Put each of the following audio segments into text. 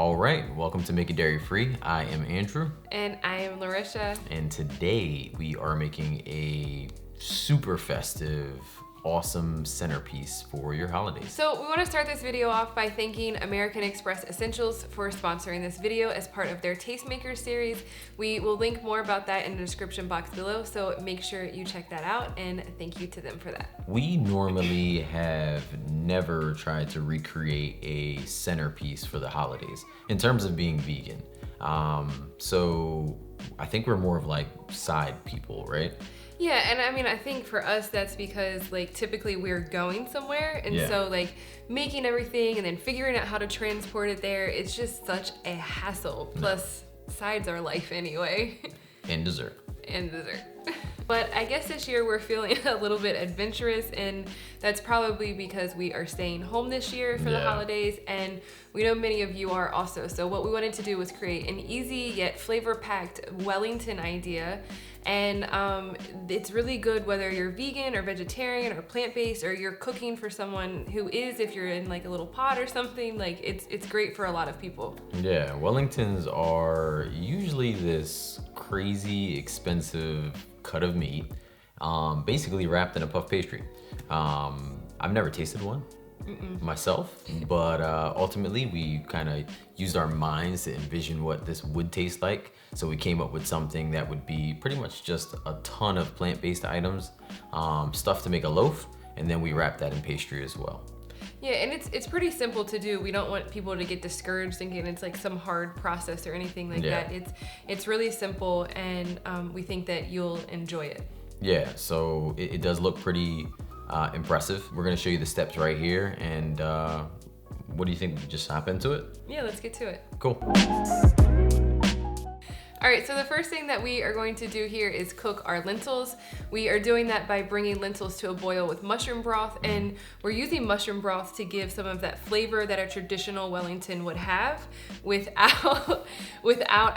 All right, welcome to Make It Dairy Free. I am Andrew. And I am Larisha. And today we are making a super festive, awesome centerpiece for your holidays. So we want to start this video off by thanking American Express Essentials for sponsoring this video as part of their Tastemaker series. We will link more about that in the description box below, so make sure you check that out, and thank you to them for that. We normally have never tried to recreate a centerpiece for the holidays in terms of being vegan. So I think we're more of like side people, right? Yeah, and I mean, I think for us, that's because like typically we're going somewhere, and so like making everything and then figuring out how to transport it there, it's just such a hassle. Plus, sides are life anyway. And dessert. And dessert. But I guess this year we're feeling a little bit adventurous, and that's probably because we are staying home this year for the holidays, and we know many of you are also. So what we wanted to do was create an easy yet flavor-packed Wellington idea. And it's really good whether you're vegan or vegetarian or plant-based, or you're cooking for someone who is, if you're in like a little pot or something, like it's great for a lot of people. Yeah, Wellingtons are usually this crazy expensive cut of meat, basically wrapped in a puff pastry. I've never tasted one myself, but ultimately we kind of used our minds to envision what this would taste like. So we came up with something that would be pretty much just a ton of plant-based items, stuff to make a loaf, and then we wrap that in pastry as well. Yeah, and it's pretty simple to do. We don't want people to get discouraged thinking it's like some hard process or anything like that. It's really simple, and we think that you'll enjoy it. Yeah, so it does look pretty impressive. We're gonna show you the steps right here, and what do you think? We just hop into it? Yeah, let's get to it. Cool. All right, so the first thing that we are going to do here is cook our lentils. We are doing that by bringing lentils to a boil with mushroom broth, and we're using mushroom broth to give some of that flavor that a traditional Wellington would have without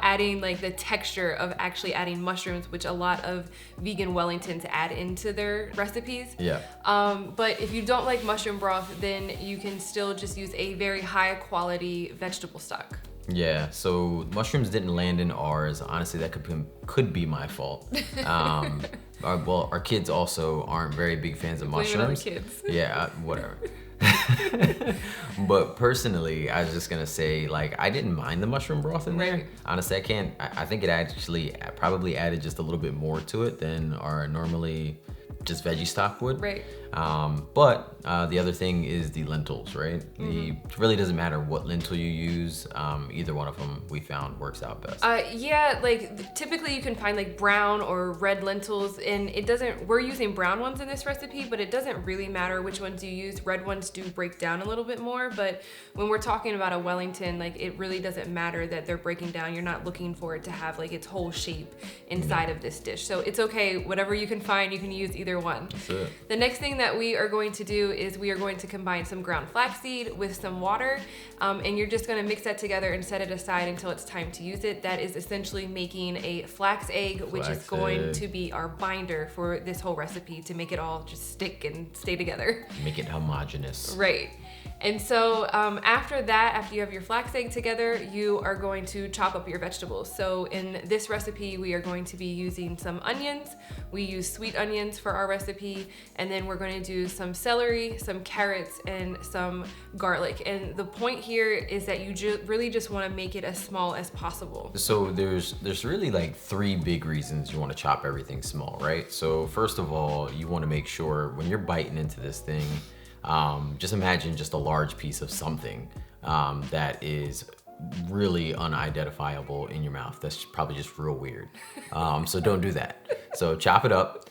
adding like the texture of actually adding mushrooms, which a lot of vegan Wellingtons add into their recipes. Yeah. But if you don't like mushroom broth, then you can still just use a very high quality vegetable stock. Yeah, so mushrooms didn't land in ours. Honestly, that could be my fault. Our kids also aren't very big fans of mushrooms. Kids. Yeah, whatever. But personally, I was just gonna say, like, I didn't mind the mushroom broth in there. Honestly, I think it actually probably added just a little bit more to it than our normally just veggie stock would. Right. But the other thing is the lentils, right? It really doesn't matter what lentil you use. Either one of them we found works out best. Yeah, like typically you can find like brown or red lentils, and we're using brown ones in this recipe, but it doesn't really matter which ones you use. Red ones do break down a little bit more, but when we're talking about a Wellington, like it really doesn't matter that they're breaking down. You're not looking for it to have like its whole shape inside of this dish. So it's okay, whatever you can find, you can use either one. That's it. The next thing that we are going to do is we are going to combine some ground flaxseed with some water, and you're just going to mix that together and set it aside until it's time to use it. That is essentially making a flax egg, which is going to be our binder for this whole recipe to make it all just stick and stay together. Make it homogeneous. Right. And so after you have your flax egg together, you are going to chop up your vegetables. So in this recipe, we are going to be using some onions. We use sweet onions for our recipe, and then we're going to do some celery, some carrots, and some garlic. And the point here is that you really just want to make it as small as possible. So there's really like three big reasons you want to chop everything small, right? So first of all, you want to make sure when you're biting into this thing, just imagine just a large piece of something that is really unidentifiable in your mouth. That's probably just real weird. So don't do that. So chop it up,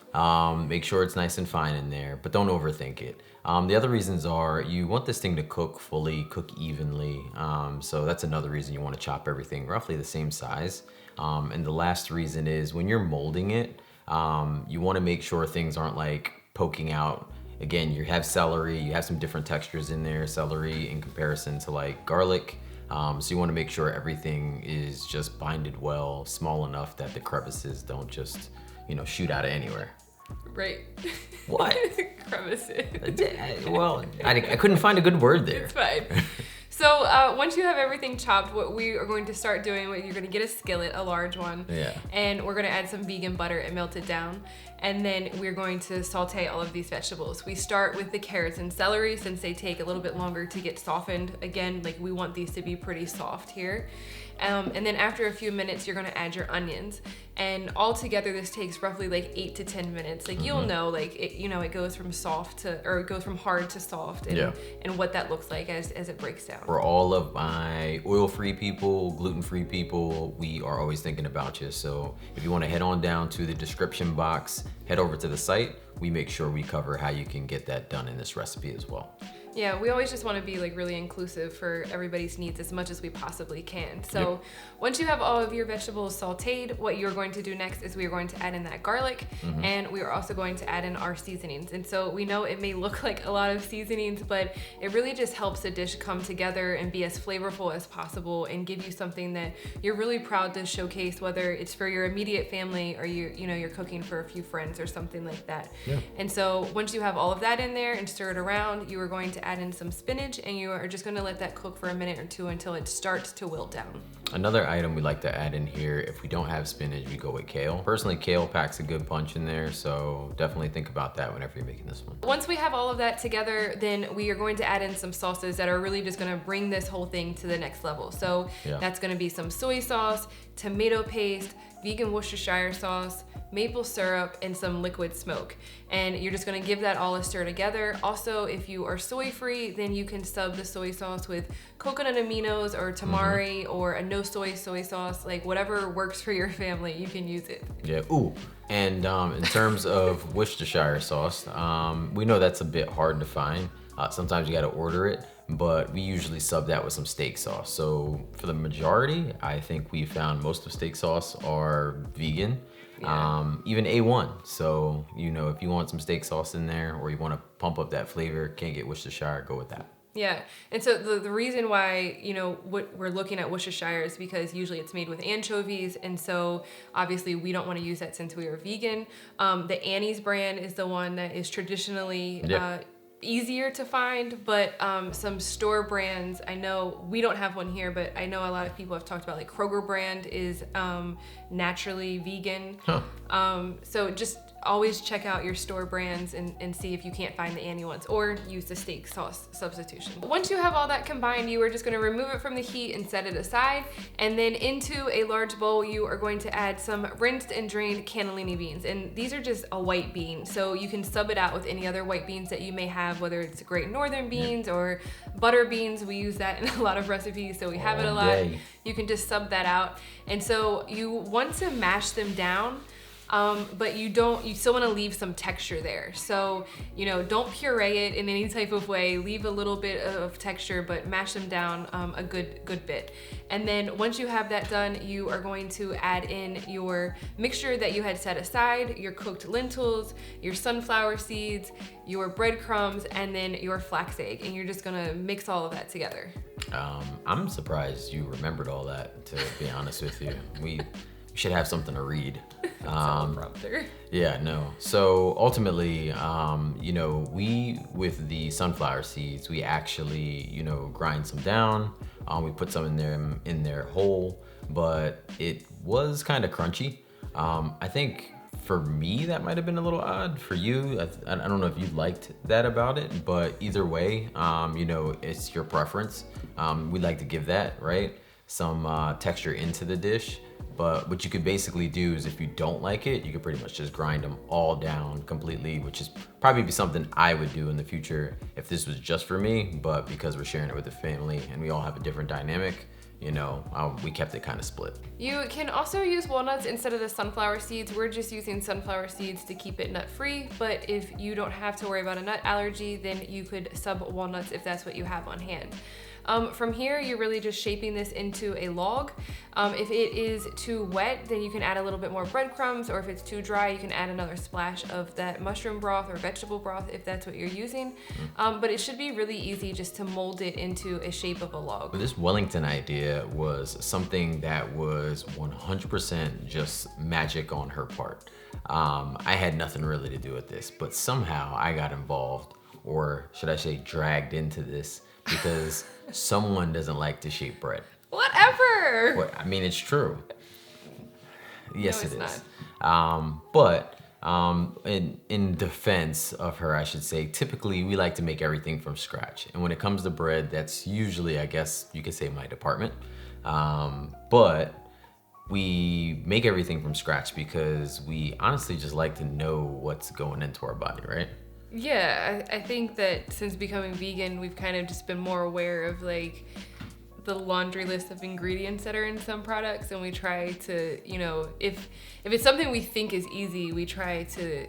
make sure it's nice and fine in there, but don't overthink it. The other reasons are you want this thing to cook fully, cook evenly. So that's another reason you want to chop everything roughly the same size. And the last reason is when you're molding it, you want to make sure things aren't like poking out. Again, you have celery, you have some different textures in there, celery in comparison to like garlic. So you want to make sure everything is just binded well, small enough that the crevices don't just, shoot out of anywhere. Right. What? Crevices. Well, I couldn't find a good word there. It's fine. So Now, once you have everything chopped, what we are going to start doing, you're going to get a skillet, a large one, and we're going to add some vegan butter and melt it down. And then we're going to saute all of these vegetables. We start with the carrots and celery since they take a little bit longer to get softened. Again, like we want these to be pretty soft here. And then after a few minutes, you're gonna add your onions. And all together, this takes roughly like 8 to 10 minutes. Like you'll know, like it goes from soft to, or it goes from hard to soft, and what that looks like as it breaks down. For all of my oil-free people, gluten-free people, we are always thinking about you. So if you want to head on down to the description box, head over to the site. We make sure we cover how you can get that done in this recipe as well. Yeah, we always just want to be like really inclusive for everybody's needs as much as we possibly can. So once you have all of your vegetables sauteed, what you're going to do next is we are going to add in that garlic, and we are also going to add in our seasonings. And so we know it may look like a lot of seasonings, but it really just helps the dish come together and be as flavorful as possible and give you something that you're really proud to showcase, whether it's for your immediate family or you're cooking for a few friends or something like that. And so once you have all of that in there and stir it around, you are going to add in some spinach, and you are just going to let that cook for a minute or two until it starts to wilt down. Another item we like to add in here, if we don't have spinach, we go with kale. Personally, kale packs a good punch in there, so definitely think about that whenever you're making this one. Once we have all of that together, then we are going to add in some sauces that are really just going to bring this whole thing to the next level. So that's going to be some soy sauce, tomato paste, vegan Worcestershire sauce, maple syrup, and some liquid smoke. And you're just gonna give that all a stir together. Also, if you are soy-free, then you can sub the soy sauce with coconut aminos or tamari or a no soy sauce, like whatever works for your family, you can use it. Yeah, ooh. And in terms of Worcestershire sauce, we know that's a bit hard to find. Sometimes you gotta order it, but we usually sub that with some steak sauce. So for the majority, I think we found most of steak sauce are vegan, even A1. So, if you want some steak sauce in there or you wanna pump up that flavor, can't get Worcestershire, go with that. Yeah, and so the reason why, what we're looking at Worcestershire is because usually it's made with anchovies, and so obviously we don't want to use that since we are vegan. The Annie's brand is the one that is traditionally easier to find, but some store brands, I know we don't have one here, but I know a lot of people have talked about, like Kroger brand is naturally vegan. So just always check out your store brands and see if you can't find the Annie ones, or use the steak sauce substitution. Once you have all that combined, you are just gonna remove it from the heat and set it aside. And then into a large bowl, you are going to add some rinsed and drained cannellini beans. And these are just a white bean, so you can sub it out with any other white beans that you may have, whether it's Great Northern beans or butter beans. We use that in a lot of recipes, so we have it a lot. You can just sub that out. And so you want to mash them down, but you still want to leave some texture there. So, don't puree it in any type of way. Leave a little bit of texture, but mash them down a good bit. And then once you have that done, you are going to add in your mixture that you had set aside, your cooked lentils, your sunflower seeds, your breadcrumbs, and then your flax egg. And you're just gonna mix all of that together. I'm surprised you remembered all that, to be honest with you. We should have something to read. Yeah, no. So ultimately, we, with the sunflower seeds, we actually, grind some down. We put some in there whole, but it was kind of crunchy. I think for me, that might have been a little odd. For you, I don't know if you liked that about it, but either way, it's your preference. We like to give that, right, some texture into the dish. But what you could basically do is, if you don't like it, you could pretty much just grind them all down completely, which is probably something I would do in the future if this was just for me. But because we're sharing it with the family and we all have a different dynamic, we kept it kind of split. You can also use walnuts instead of the sunflower seeds. We're just using sunflower seeds to keep it nut-free, but if you don't have to worry about a nut allergy, then you could sub walnuts if that's what you have on hand. From here, you're really just shaping this into a log. If it is too wet, then you can add a little bit more breadcrumbs, or if it's too dry, you can add another splash of that mushroom broth or vegetable broth if that's what you're using. But it should be really easy just to mold it into a shape of a log. This Wellington idea was something that was 100% just magic on her part. I had nothing really to do with this, but somehow I got involved, or should I say dragged into this, because someone doesn't like to shape bread. Whatever. But, I mean, it's true. Yes, No, it's it is. not. In defense of her, I should say, typically we like to make everything from scratch. And when it comes to bread, that's usually, I guess you could say, my department. But we make everything from scratch because we honestly just like to know what's going into our body, right? Yeah, I think that since becoming vegan, we've kind of just been more aware of like the laundry list of ingredients that are in some products, and we try to, if it's something we think is easy, we try to,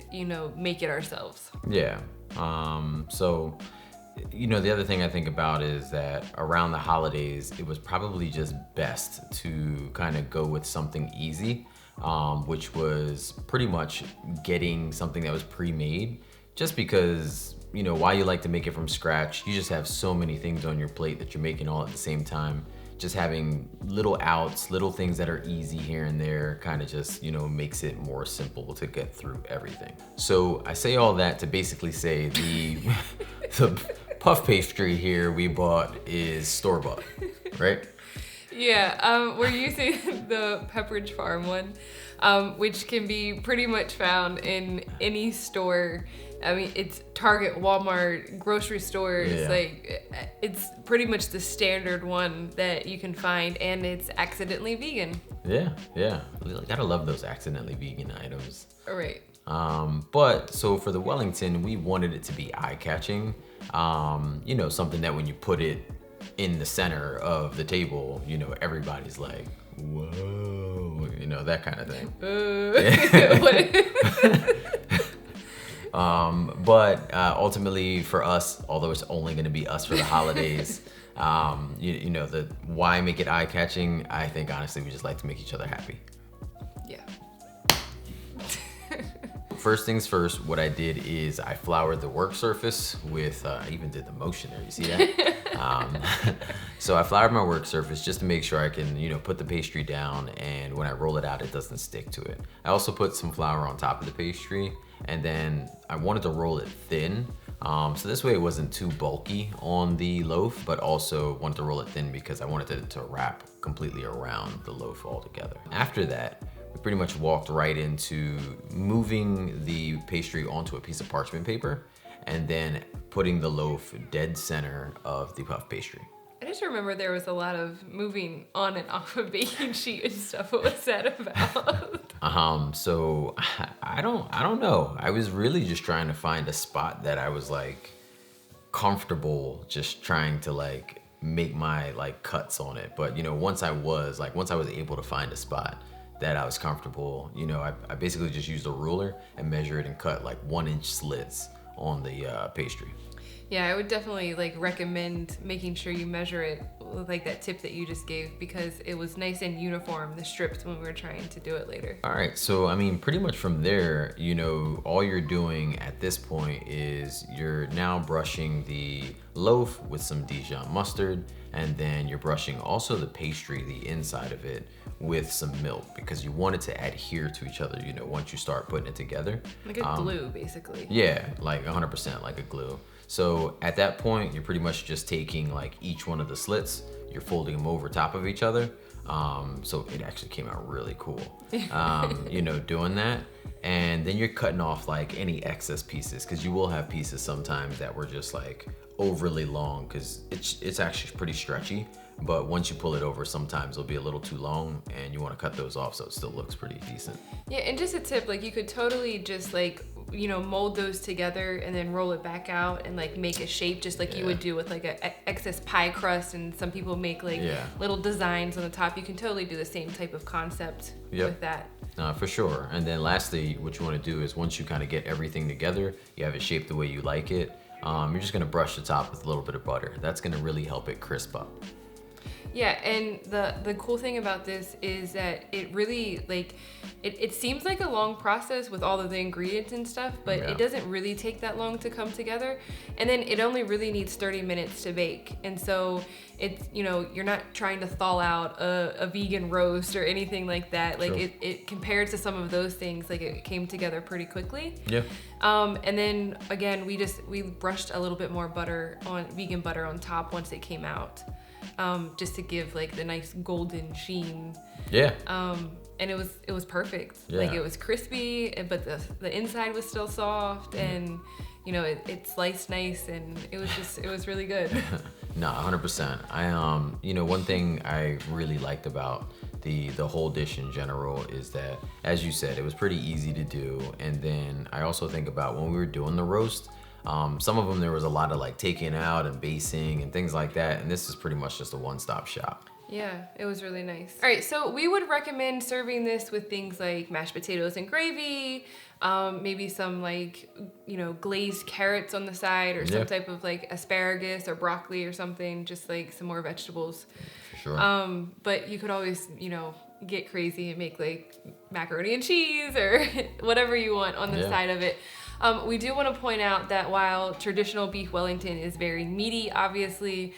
make it ourselves. Yeah. So, the other thing I think about is that around the holidays, it was probably just best to kind of go with something easy, which was pretty much getting something that was pre-made, just because while you like to make it from scratch, you just have so many things on your plate that you're making all at the same time. Just having little outs, little things that are easy here and there kind of just, makes it more simple to get through everything. So I say all that to basically say the puff pastry here we bought is store-bought, right? Yeah, we're using the Pepperidge Farm one, which can be pretty much found in any store. I mean, it's Target, Walmart, grocery stores. Yeah. Like, it's pretty much the standard one that you can find, and it's accidentally vegan. Yeah. Gotta love those accidentally vegan items. All right. But so for the Wellington, we wanted it to be eye-catching. Something that when you put it in the center of the table, everybody's like, whoa, that kind of thing. But ultimately for us, although it's only going to be us for the holidays, the why make it eye-catching? I think honestly we just like to make each other happy. Yeah. First things first, what I did is I floured the work surface with, I even did the motion there, you see that? So I floured my work surface just to make sure I can, put the pastry down, and when I roll it out, it doesn't stick to it. I also put some flour on top of the pastry, and then I wanted to roll it thin. So this way it wasn't too bulky on the loaf, but also wanted to roll it thin because I wanted it to wrap completely around the loaf altogether. After that, we pretty much walked right into moving the pastry onto a piece of parchment paper and then putting the loaf dead center of the puff pastry. I just remember there was a lot of moving on and off a baking sheet and stuff. What was that about? So I don't know. I was really just trying to find a spot that I was like comfortable just trying to like make my like cuts on it. But once I was able to find a spot that I was comfortable, I basically just used a ruler and measure it and cut like 1-inch slits on the pastry. Yeah, I would definitely like recommend making sure you measure it like that tip that you just gave, because it was nice and uniform, the strips, when we were trying to do it later. All right, so I mean, pretty much from there, all you're doing at this point is you're now brushing the loaf with some Dijon mustard, and then you're brushing also the pastry, the inside of it, with some milk, because you want it to adhere to each other, once you start putting it together. Like a glue, basically. Yeah, like 100% like a glue. So at that point, you're pretty much just taking like each one of the slits, you're folding them over top of each other. So it actually came out really cool, doing that. And then you're cutting off like any excess pieces, because you will have pieces sometimes that were just like overly long, because it's actually pretty stretchy. But once you pull it over, sometimes it'll be a little too long, and you want to cut those off so it still looks pretty decent. Yeah, and just a tip, like you could totally just like, mold those together and then roll it back out and like make a shape just like you would do with like a excess pie crust, and some people make like little designs on the top. You can totally do the same type of concept with that. For sure. And then lastly, what you want to do is once you kind of get everything together, you have it shaped the way you like it, you're just going to brush the top with a little bit of butter. That's going to really help it crisp up. Yeah, and the cool thing about this is that it really, like, it seems like a long process with all of the ingredients and stuff, but it doesn't really take that long to come together. And then it only really needs 30 minutes to bake. And so it's, you know, you're not trying to thaw out a vegan roast or anything like that. Like it compared to some of those things, like it came together pretty quickly. Yeah. And then again, we brushed a little bit more vegan butter on top once it came out. Just to give like the nice golden sheen. Yeah. And it was perfect. Yeah. Like it was crispy, but the inside was still soft, and you know it sliced nice, and it was really good. No, 100%. You know, one thing I really liked about the whole dish in general is that, as you said, it was pretty easy to do. And then I also think about when we were doing the roast. Some of them there was a lot of like taking out and basing and things like that, and this is pretty much just a one-stop shop. Yeah, it was really nice. All right, so we would recommend serving this with things like mashed potatoes and gravy, maybe some like, you know, glazed carrots on the side, or some type of like asparagus or broccoli or something, just like some more vegetables. For sure. But you could always, you know, get crazy and make like macaroni and cheese or whatever you want on the side of it. We do want to point out that while traditional beef Wellington is very meaty, obviously,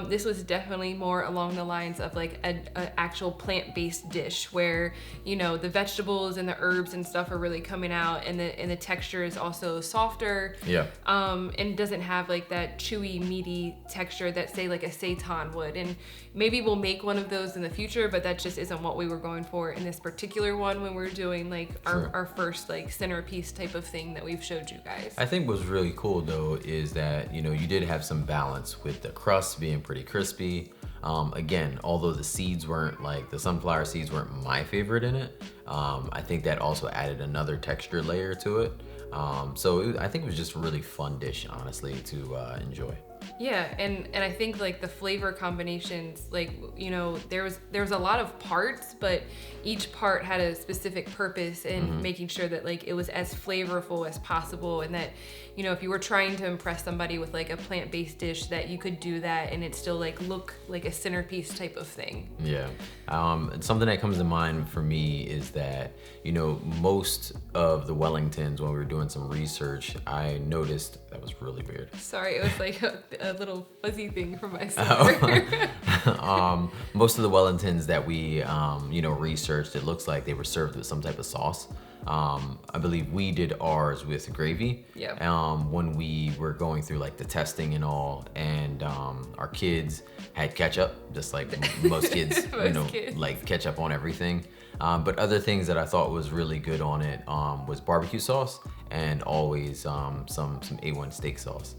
this was definitely more along the lines of like an actual plant-based dish where, you know, the vegetables and the herbs and stuff are really coming out, and the texture is also softer. Yeah. And doesn't have like that chewy, meaty texture that say like a seitan would. And maybe we'll make one of those in the future, but that just isn't what we were going for in this particular one when we're doing like our first like centerpiece type of thing that we've showed you guys. I think what's really cool though is that, you know, you did have some balance with the crust being pretty crispy. Again, although the seeds weren't like, the sunflower seeds weren't my favorite in it, I think that also added another texture layer to it. I think it was just a really fun dish, honestly, to enjoy. Yeah, and I think like the flavor combinations, like, you know, there was a lot of parts, but each part had a specific purpose in making sure that like it was as flavorful as possible, and that, you know, if you were trying to impress somebody with like a plant-based dish, that you could do that and it still like look like a centerpiece type of thing. Yeah. Something that comes to mind for me is that, you know, most of the Wellingtons, when we were doing some research, I noticed, that was really weird. Sorry, it was like a little fuzzy thing from my stomach. Most of the Wellingtons that we, you know, researched, it looks like they were served with some type of sauce. I believe we did ours with gravy. Yeah. When we were going through like the testing and all, and our kids had ketchup, just like most kids, you know, like ketchup on everything. But other things that I thought was really good on it was barbecue sauce, and always some A1 steak sauce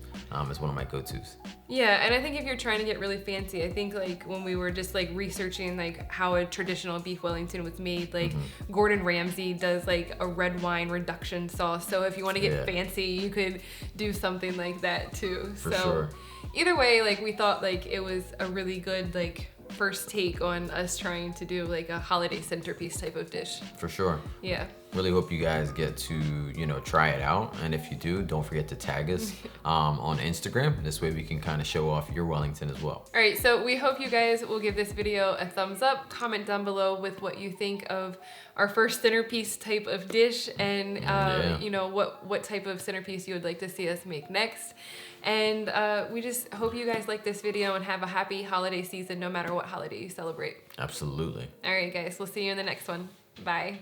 is one of my go-tos. Yeah, and I think if you're trying to get really fancy, I think like when we were just like researching like how a traditional beef Wellington was made, like Gordon Ramsay does like a red wine reduction sauce. So if you want to get fancy, you could do something like that too. For sure. Either way, like we thought like it was a really good like first take on us trying to do like a holiday centerpiece type of dish. For sure. Yeah. Really hope you guys get to, you know, try it out. And if you do, don't forget to tag us on Instagram. This way we can kind of show off your Wellington as well. All right, so we hope you guys will give this video a thumbs up. Comment down below with what you think of our first centerpiece type of dish, and you know, what type of centerpiece you would like to see us make next. And we just hope you guys like this video and have a happy holiday season no matter what holiday you celebrate. Absolutely. All right, guys, we'll see you in the next one. Bye.